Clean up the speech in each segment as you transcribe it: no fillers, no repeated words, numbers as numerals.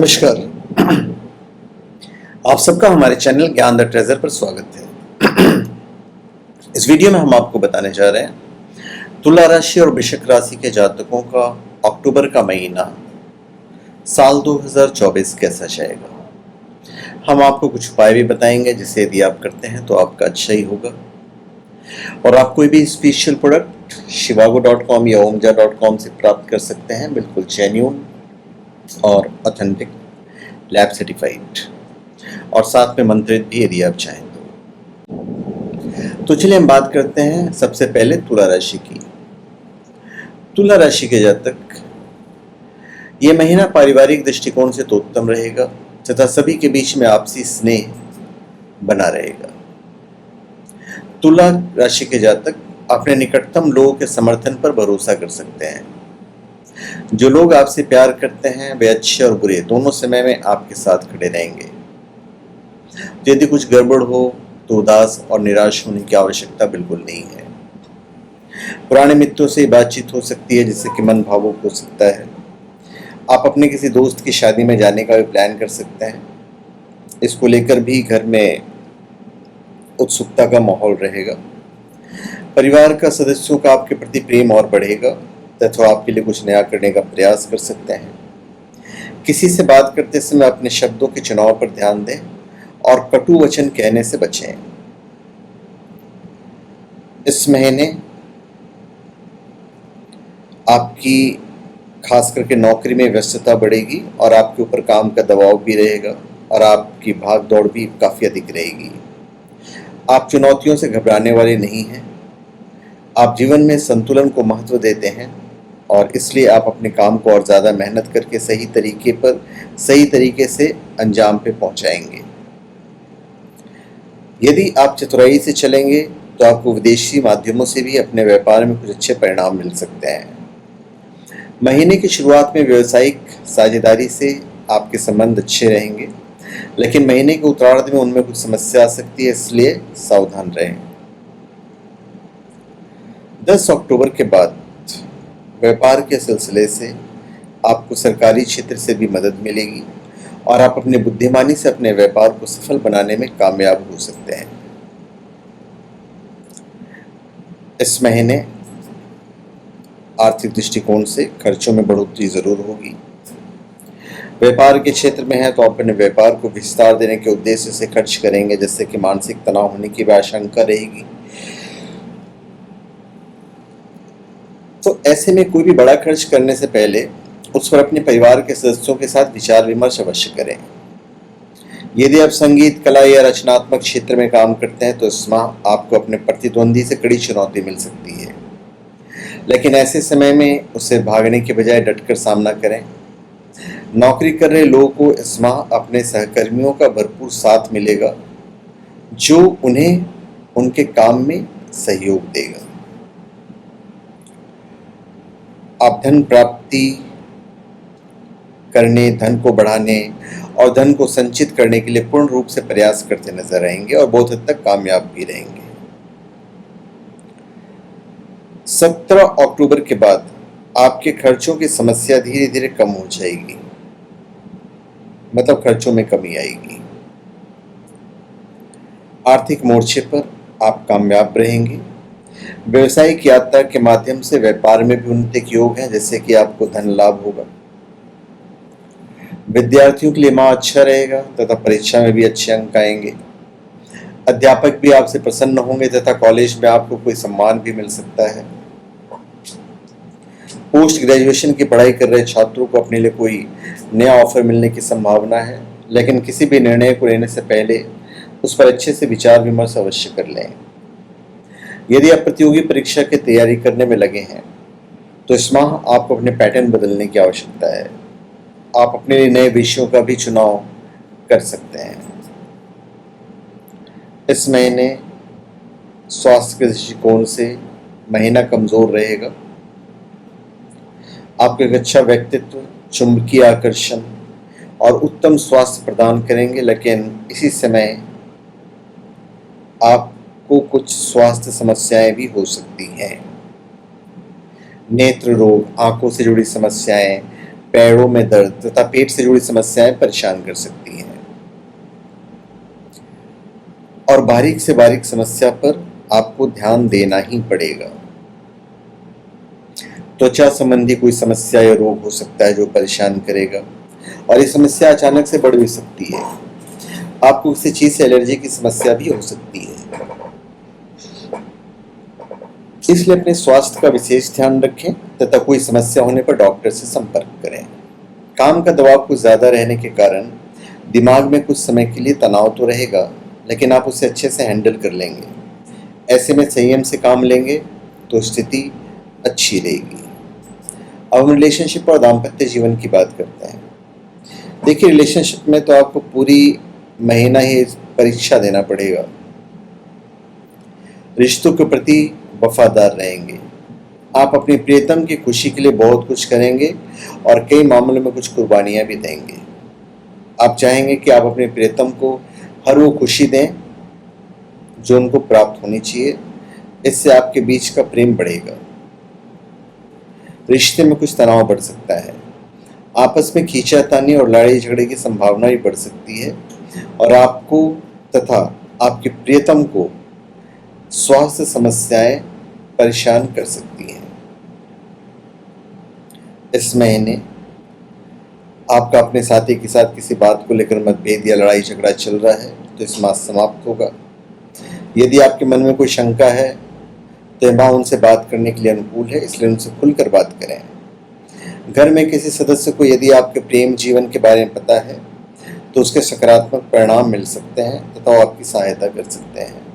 नमस्कार। आप सबका हमारे चैनल ज्ञान द ट्रेजर पर स्वागत है। इस वीडियो में हम आपको बताने जा रहे हैं तुला राशि और वृश्चिक राशि के जातकों का अक्टूबर का महीना साल 2024 कैसा जाएगा। हम आपको कुछ उपाय भी बताएंगे जिसे यदि आप करते हैं तो आपका अच्छा ही होगा। और आप कोई भी स्पेशल प्रोडक्ट shivago.com या omja.com से प्राप्त कर सकते हैं, बिल्कुल जेन्युइन और ऑथेंटिक, लैब सर्टिफाइड और साथ में मंत्रित भी यदि आप चाहें तो चलिए हम बात करते हैं सबसे पहले तुला राशि की। तुला राशि के जातक, ये महीना पारिवारिक दृष्टिकोण से तो उत्तम रहेगा तथा सभी के बीच में आपसी स्नेह बना रहेगा। तुला राशि के जातक अपने निकटतम लोगों के समर्थन पर भरोसा कर सकते हैं। जो लोग आपसे प्यार करते हैं वे अच्छे और बुरे दोनों समय में आपके साथ खड़े रहेंगे। यदि कुछ गड़बड़ हो तो उदास और निराश होने की आवश्यकता बिल्कुल नहीं है। पुराने मित्रों से बातचीत हो सकती है जिससे कि मन भावुक हो सकता है। आप अपने किसी दोस्त की शादी में जाने का भी प्लान कर सकते हैं। इसको लेकर भी घर में उत्सुकता का माहौल रहेगा। परिवार का सदस्यों का आपके प्रति प्रेम और बढ़ेगा तथा आपके लिए कुछ नया करने का प्रयास कर सकते हैं। किसी से बात करते समय अपने शब्दों के चुनाव पर ध्यान दें और कटु वचन कहने से बचें। इस महीने आपकी खास करके नौकरी में व्यस्तता बढ़ेगी और आपके ऊपर काम का दबाव भी रहेगा और आपकी भाग दौड़ भी काफ़ी अधिक रहेगी। आप चुनौतियों से घबराने वाले नहीं हैं। आप जीवन में संतुलन को महत्व देते हैं और इसलिए आप अपने काम को और ज़्यादा मेहनत करके सही तरीके से अंजाम पे पहुंचाएंगे। यदि आप चतुराई से चलेंगे तो आपको विदेशी माध्यमों से भी अपने व्यापार में कुछ अच्छे परिणाम मिल सकते हैं। महीने की शुरुआत में व्यावसायिक साझेदारी से आपके संबंध अच्छे रहेंगे, लेकिन महीने के उत्तरार्ध में उनमें कुछ समस्या आ सकती है, इसलिए सावधान रहें। 10 अक्टूबर के बाद व्यापार के सिलसिले से आपको सरकारी क्षेत्र से भी मदद मिलेगी और आप अपनी बुद्धिमानी से अपने व्यापार को सफल बनाने में कामयाब हो सकते हैं। इस महीने आर्थिक दृष्टिकोण से खर्चों में बढ़ोतरी जरूर होगी। व्यापार के क्षेत्र में है तो आप अपने व्यापार को विस्तार देने के उद्देश्य से खर्च करेंगे, जिससे कि मानसिक तनाव होने की भी आशंका रहेगी। तो ऐसे में कोई भी बड़ा खर्च करने से पहले उस पर अपने परिवार के सदस्यों के साथ विचार विमर्श अवश्य करें। यदि आप संगीत, कला या रचनात्मक क्षेत्र में काम करते हैं तो इस माह आपको अपने प्रतिद्वंदी से कड़ी चुनौती मिल सकती है, लेकिन ऐसे समय में उससे भागने के बजाय डटकर सामना करें। नौकरी कर रहे लोगों को इस माह अपने सहकर्मियों का भरपूर साथ मिलेगा जो उन्हें उनके काम में सहयोग देगा। आप धन प्राप्ति करने, धन को बढ़ाने और धन को संचित करने के लिए पूर्ण रूप से प्रयास करते नजर आएंगे और बहुत हद तक कामयाब भी रहेंगे। 17 अक्टूबर के बाद आपके खर्चों की समस्या धीरे धीरे कम हो जाएगी, मतलब खर्चों में कमी आएगी। आर्थिक मोर्चे पर आप कामयाब रहेंगे। व्यवसायिक यात्रा के माध्यम से व्यापार में भी उन्नति के योग है, जिससे कि आपको धन लाभ होगा। विद्यार्थियों के लिए माह अच्छा रहेगा तथा परीक्षा में भी अच्छे अंक आएंगे। अध्यापक भी आपसे प्रसन्न होंगे तथा कॉलेज में आपको कोई सम्मान भी मिल सकता है। पोस्ट ग्रेजुएशन की पढ़ाई कर रहे छात्रों को अपने लिए कोई नया ऑफर मिलने की संभावना है, लेकिन किसी भी निर्णय को लेने से पहले उस पर अच्छे से विचार विमर्श अवश्य कर लें। यदि आप प्रतियोगी परीक्षा की तैयारी करने में लगे हैं तो इस माह आपको अपने पैटर्न बदलने की आवश्यकता है। आप अपने लिए नए विषयों का भी चुनाव कर सकते हैं। इस महीने स्वास्थ्य के दृष्टिकोण से महीना कमजोर रहेगा। आपका एक अच्छा व्यक्तित्व, चुंबकीय आकर्षण और उत्तम स्वास्थ्य प्रदान करेंगे, लेकिन इसी समय आपको कुछ स्वास्थ्य समस्याएं भी हो सकती हैं। नेत्र रोग, आंखों से जुड़ी समस्याएं, पैरों में दर्द तथा पेट से जुड़ी समस्याएं परेशान कर सकती हैं। और बारीक से बारीक समस्या पर आपको ध्यान देना ही पड़ेगा। त्वचा संबंधी कोई समस्या या रोग हो सकता है जो परेशान करेगा, और ये समस्या अचानक से बढ़ भी सकती है। आपको किसी चीज से एलर्जी की समस्या भी हो सकती है। इसलिए अपने स्वास्थ्य का विशेष ध्यान रखें तथा कोई समस्या होने पर डॉक्टर से संपर्क करें। काम का दबाव कुछ ज्यादा रहने के कारण दिमाग में कुछ समय के लिए तनाव तो रहेगा, लेकिन आप उसे अच्छे से हैंडल कर लेंगे। ऐसे में संयम से काम लेंगे तो स्थिति अच्छी रहेगी। अब हम रिलेशनशिप और दाम्पत्य जीवन की बात करते हैं। देखिए, रिलेशनशिप में तो आपको पूरी महीना ही परीक्षा देना पड़ेगा। रिश्तों के प्रति वफादार रहेंगे। आप अपनी प्रियतम की खुशी के लिए बहुत कुछ करेंगे और कई मामलों में कुछ कुर्बानियां भी देंगे। आप चाहेंगे कि आप अपने प्रियतम को हर वो खुशी दें जो उनको प्राप्त होनी चाहिए। इससे आपके बीच का प्रेम बढ़ेगा। रिश्ते में कुछ तनाव बढ़ सकता है। आपस में खींचातानी और लड़ाई झगड़े की संभावना भी बढ़ सकती है, और आपको तथा आपके प्रियतम को स्वास्थ्य समस्याएं परेशान कर सकती हैं। इस महीने आपका अपने साथी के साथ किसी बात को लेकर मतभेद या लड़ाई झगड़ा चल रहा है तो इस मास समाप्त होगा। यदि आपके मन में कोई शंका है तो यह माह उनसे बात करने के लिए अनुकूल है, इसलिए उनसे खुलकर बात करें। घर में किसी सदस्य को यदि आपके प्रेम जीवन के बारे में पता है तो उसके सकारात्मक परिणाम मिल सकते हैं तथा वो आपकी सहायता कर सकते हैं।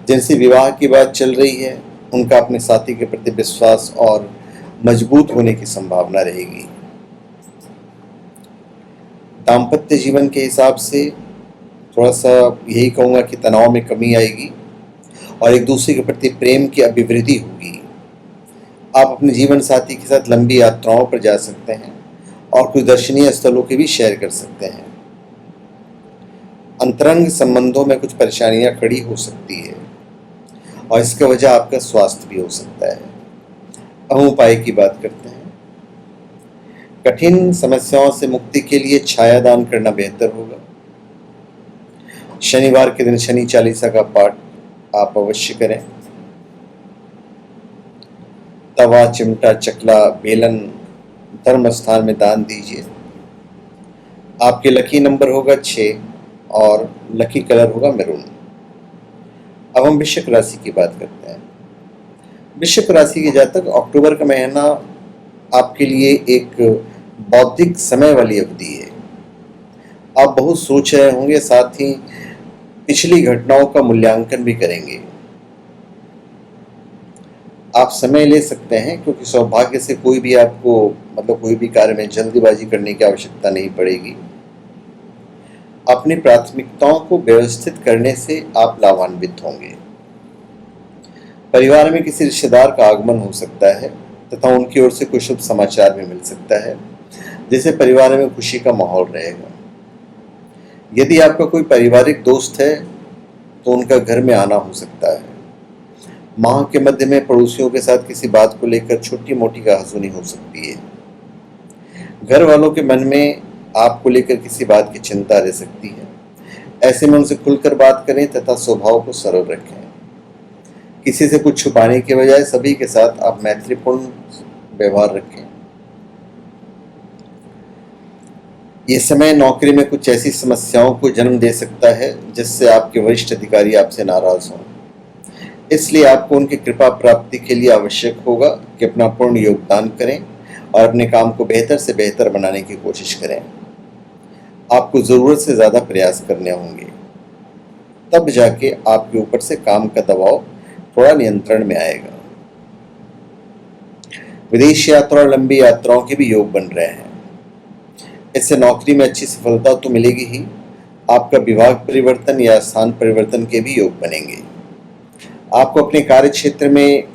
जिनसे विवाह की बात चल रही है उनका अपने साथी के प्रति विश्वास और मजबूत होने की संभावना रहेगी। दाम्पत्य जीवन के हिसाब से थोड़ा सा यही कहूँगा कि तनाव में कमी आएगी और एक दूसरे के प्रति प्रेम की अभिवृद्धि होगी। आप अपने जीवन साथी के साथ लंबी यात्राओं पर जा सकते हैं और कुछ दर्शनीय स्थलों के भी शेयर कर सकते हैं। अंतरंग संबंधों में कुछ परेशानियां खड़ी हो सकती है और इसका वजह आपका स्वास्थ्य भी हो सकता है। अब हम उपाय की बात करते हैं। कठिन समस्याओं से मुक्ति के लिए छाया दान करना बेहतर होगा। शनिवार के दिन शनि चालीसा का पाठ आप अवश्य करें। तवा, चिमटा, चकला, बेलन धर्म स्थान में दान दीजिए। आपके लकी नंबर होगा 6 और लकी कलर होगा मैरून। अब हम वृश्चिक राशि की बात करते हैं। वृश्चिक राशि के जातक, अक्टूबर का महीना आपके लिए एक बौद्धिक समय वाली अवधि है। आप बहुत सोच रहे होंगे, साथ ही पिछली घटनाओं का मूल्यांकन भी करेंगे। आप समय ले सकते हैं क्योंकि सौभाग्य से कोई भी आपको कोई भी कार्य में जल्दीबाजी करने की आवश्यकता नहीं पड़ेगी। अपनी प्राथमिकताओं को व्यवस्थित करने से आप लाभान्वित होंगे। परिवार में किसी रिश्तेदार का आगमन हो सकता है तथा उनकी ओर से कोई शुभ समाचार भी मिल सकता है, जिससे परिवार में खुशी का माहौल रहेगा। यदि आपका कोई पारिवारिक दोस्त है तो उनका घर में आना हो सकता है। माह के मध्य में पड़ोसियों के साथ किसी बात को लेकर छोटी मोटी कहासुनी हो सकती है। घर वालों के मन में आपको लेकर किसी बात की चिंता रह सकती है। ऐसे में उनसे खुलकर बात करें तथा स्वभाव को सरल रखें। किसी से कुछ छुपाने के बजाय सभी के साथ आप मैत्रीपूर्ण व्यवहार रखें। ये समय नौकरी में कुछ ऐसी समस्याओं को जन्म दे सकता है जिससे आपके वरिष्ठ अधिकारी आपसे नाराज हों। इसलिए आपको उनकी कृपा प्राप्ति के लिए आवश्यक होगा कि अपना पूर्ण योगदान करें और अपने काम को बेहतर से बेहतर बनाने की कोशिश करें। आपको ज़रूरत से ज़्यादा प्रयास करने होंगे, तब जाके आपके ऊपर से काम का दबाव थोड़ा नियंत्रण में आएगा। विदेश यात्रा और लंबी यात्राओं के भी योग बन रहे हैं। इससे नौकरी में अच्छी सफलता तो मिलेगी ही, आपका विभाग परिवर्तन या स्थान परिवर्तन के भी योग बनेंगे। आपको अपने कार्य क्षेत्र में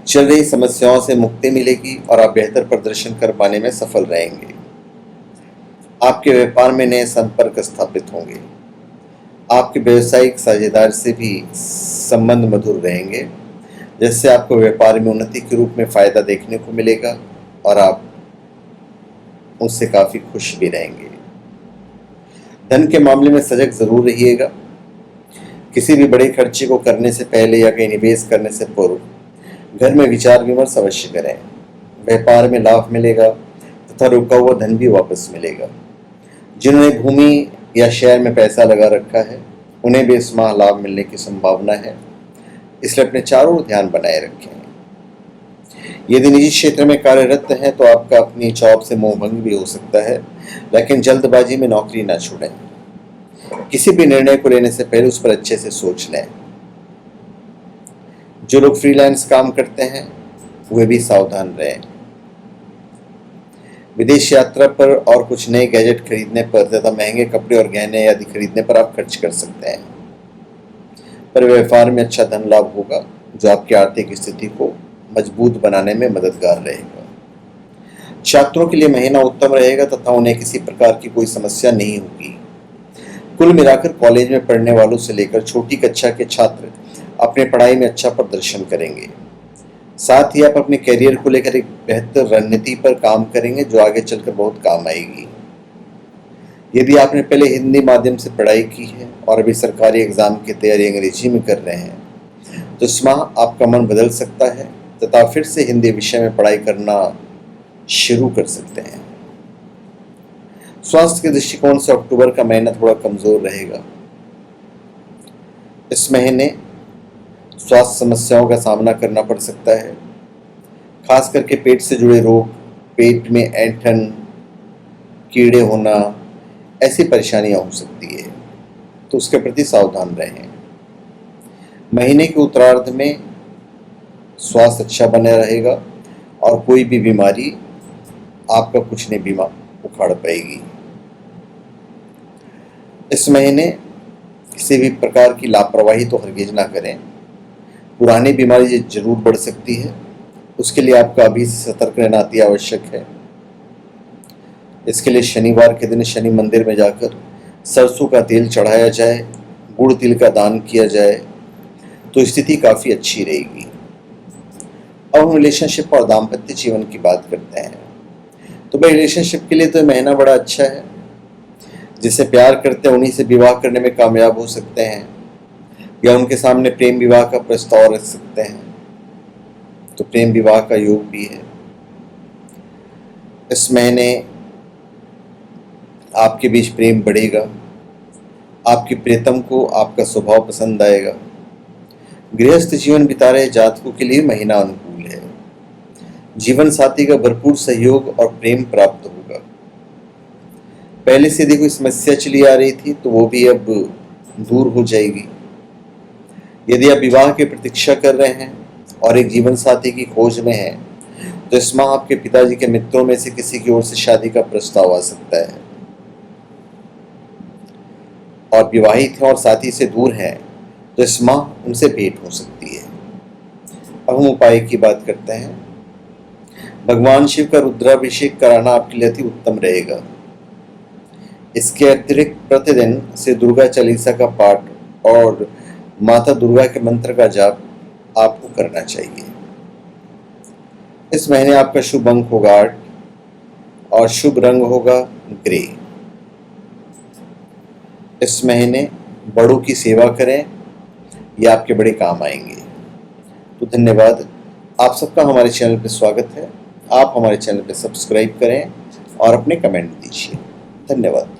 चल रही समस्याओं से मुक्ति मिलेगी और आप बेहतर प्रदर्शन कर पाने में सफल रहेंगे। आपके व्यापार में नए संपर्क स्थापित होंगे। आपके व्यवसायिक साझेदार से भी संबंध मधुर रहेंगे, जिससे आपको व्यापार में उन्नति के रूप में फायदा देखने को मिलेगा और आप उनसे काफ़ी खुश भी रहेंगे। धन के मामले में सजग ज़रूर रहिएगा। किसी भी बड़े खर्चे को करने से पहले या कहीं निवेश करने से पूर्व घर में विचार विमर्श अवश्य करें। व्यापार में लाभ मिलेगा तथा रुका हुआ धन भी वापस मिलेगा। जिन्होंने भूमि या शेयर में पैसा लगा रखा है उन्हें भी इस माह लाभ मिलने की संभावना है, इसलिए अपने चारों ओर ध्यान बनाए रखें। यदि निजी क्षेत्र में कार्यरत हैं तो आपका अपनी जॉब से मोहभंग भी हो सकता है, लेकिन जल्दबाजी में नौकरी ना छोड़ें। किसी भी निर्णय को लेने से पहले उस पर अच्छे से सोच लें। जो लोग फ्रीलांस काम करते हैं वे भी सावधान रहें। विदेश यात्रा पर और कुछ नए गैजेट खरीदने पर, ज़्यादा महंगे कपड़े और गहने आदि खरीदने पर आप खर्च कर सकते हैं। पर व्यापार में अच्छा धन लाभ होगा जो आपकी आर्थिक स्थिति को मजबूत बनाने में मददगार रहेगा। छात्रों के लिए महीना उत्तम रहेगा तथा उन्हें किसी प्रकार की कोई समस्या नहीं होगी। कुल मिलाकर कॉलेज में पढ़ने वालों से लेकर छोटी कक्षा के छात्र अपने पढ़ाई में अच्छा प्रदर्शन करेंगे। साथ ही आप अपने करियर को लेकर एक बेहतर रणनीति पर काम करेंगे जो आगे चलकर बहुत काम आएगी। यदि आपने पहले हिंदी माध्यम से पढ़ाई की है और अभी सरकारी एग्जाम की तैयारी अंग्रेजी में कर रहे हैं तो इस माह आपका मन बदल सकता है तथा फिर से हिंदी विषय में पढ़ाई करना शुरू कर सकते हैं। स्वास्थ्य के दृष्टिकोण से अक्टूबर का महीना थोड़ा कमजोर रहेगा। इस महीने स्वास्थ्य समस्याओं का सामना करना पड़ सकता है, खास करके पेट से जुड़े रोग, पेट में ऐंठन, कीड़े होना, ऐसी परेशानियां हो सकती है, तो उसके प्रति सावधान रहें। महीने के उत्तरार्ध में स्वास्थ्य अच्छा बना रहेगा और कोई भी बीमारी आपका कुछ नहीं बीमा उखाड़ पाएगी। इस महीने किसी भी प्रकार की लापरवाही तो हरगिज ना करें। पुरानी बीमारी जरूर बढ़ सकती है, उसके लिए आपका अभी से सतर्क रहना अति आवश्यक है। इसके लिए शनिवार के दिन शनि मंदिर में जाकर सरसों का तेल चढ़ाया जाए, गुड़ तिल का दान किया जाए तो स्थिति काफ़ी अच्छी रहेगी। अब हम रिलेशनशिप और दाम्पत्य जीवन की बात करते हैं। तो भाई रिलेशनशिप के लिए तो महीना बड़ा अच्छा है। जिससे प्यार करते हैं उन्हीं से विवाह करने में कामयाब हो सकते हैं या उनके सामने प्रेम विवाह का प्रस्ताव रख सकते हैं, तो प्रेम विवाह का योग भी है। इस महीने आपके बीच प्रेम बढ़ेगा, आपकी प्रियतम को आपका स्वभाव पसंद आएगा। गृहस्थ जीवन बिता रहे जातकों के लिए महीना अनुकूल है। जीवन साथी का भरपूर सहयोग और प्रेम प्राप्त होगा। पहले से यदि कोई समस्या चली आ रही थी तो वो भी अब दूर हो जाएगी। यदि आप विवाह की प्रतीक्षा कर रहे हैं और एक जीवन साथी की खोज में हैं तो इस माह आपके पिताजी के मित्रों में से किसी की ओर से शादी का प्रस्ताव आ सकता है। और विवाहित हैं और साथी से दूर हैं तो इस माह उनसे भेंट हो सकती है। अब हम उपाय की बात करते हैं। भगवान शिव का रुद्राभिषेक कराना आपके लिए अति उत्तम रहेगा। इसके अतिरिक्त प्रतिदिन से दुर्गा चालीसा का पाठ और माता दुर्गा के मंत्र का जाप आपको करना चाहिए। इस महीने आपका शुभ अंक होगा 8 और शुभ रंग होगा ग्रे। इस महीने बड़ों की सेवा करें, ये आपके बड़े काम आएंगे। तो धन्यवाद। आप सबका हमारे चैनल पर स्वागत है। आप हमारे चैनल पर सब्सक्राइब करें और अपने कमेंट दीजिए। धन्यवाद।